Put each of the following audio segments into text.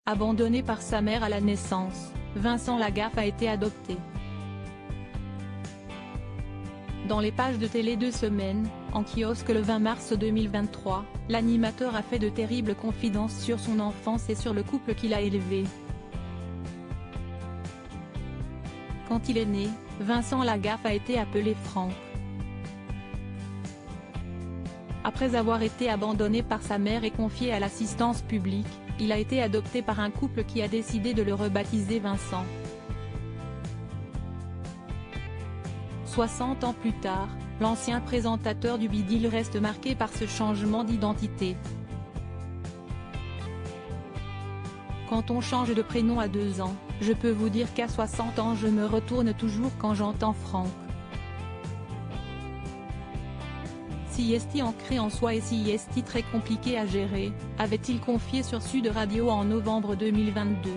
Abandonné par sa mère à la naissance, Vincent Lagaffe a été adopté. Dans les pages de Télé 2 Semaines, en kiosque le 20 mars 2023, l'animateur a fait de terribles confidences sur son enfance et sur le couple qu'il a élevé. Quand il est né, Vincent Lagaffe a été appelé Franck. Après avoir été abandonné par sa mère et confié à l'assistance publique, il a été adopté par un couple qui a décidé de le rebaptiser Vincent. 60 ans plus tard, l'ancien présentateur du Bidil reste marqué par ce changement d'identité. Quand on change de prénom à 2 ans, je peux vous dire qu'à 60 ans je me retourne toujours quand j'entends Franck. Si est-il ancré en soi et si est-il très compliqué à gérer, avait-il confié sur Sud Radio en novembre 2022.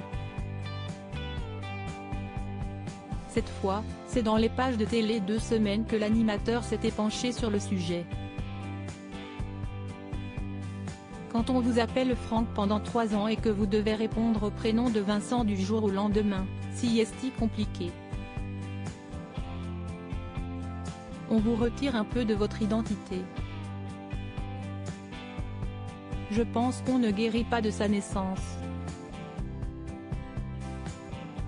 Cette fois, c'est dans les pages de Télé 2 Semaines que l'animateur s'était penché sur le sujet. Quand on vous appelle Franck pendant 3 ans et que vous devez répondre au prénom de Vincent du jour au lendemain, si est-il compliqué. On vous retire un peu de votre identité. Je pense qu'on ne guérit pas de sa naissance,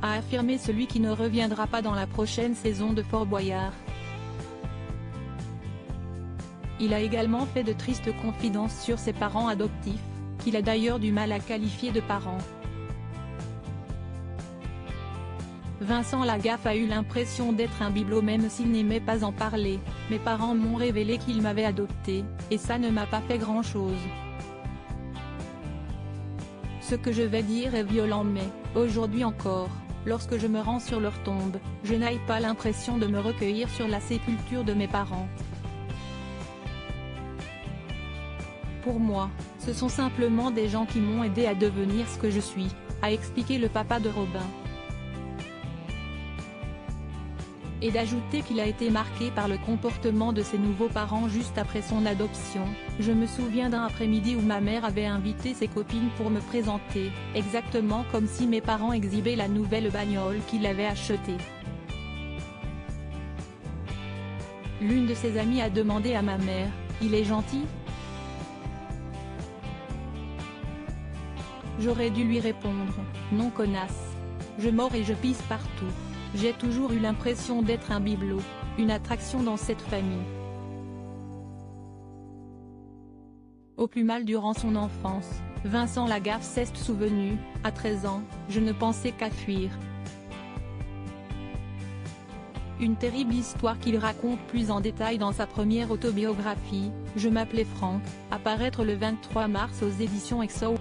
a affirmé celui qui ne reviendra pas dans la prochaine saison de Fort Boyard. Il a également fait de tristes confidences sur ses parents adoptifs, qu'il a d'ailleurs du mal à qualifier de parents. Vincent Lagaffe a eu l'impression d'être un bibelot même s'il n'aimait pas en parler. Mes parents m'ont révélé qu'ils m'avaient adopté, et ça ne m'a pas fait grand-chose. Ce que je vais dire est violent mais, aujourd'hui encore, lorsque je me rends sur leur tombe, je n'ai pas l'impression de me recueillir sur la sépulture de mes parents. Pour moi, ce sont simplement des gens qui m'ont aidé à devenir ce que je suis, a expliqué le papa de Robin. Et d'ajouter qu'il a été marqué par le comportement de ses nouveaux parents juste après son adoption. Je me souviens d'un après-midi où ma mère avait invité ses copines pour me présenter, exactement comme si mes parents exhibaient la nouvelle bagnole qu'il avait achetée. L'une de ses amies a demandé à ma mère, « Il est gentil ?» J'aurais dû lui répondre, « Non connasse. Je mords et je pisse partout. » J'ai toujours eu l'impression d'être un bibelot, une attraction dans cette famille. Au plus mal durant son enfance, Vincent Lagaffe s'est souvenu, à 13 ans, je ne pensais qu'à fuir. Une terrible histoire qu'il raconte plus en détail dans sa première autobiographie, Je m'appelais Franck, à paraître le 23 mars aux éditions Exo.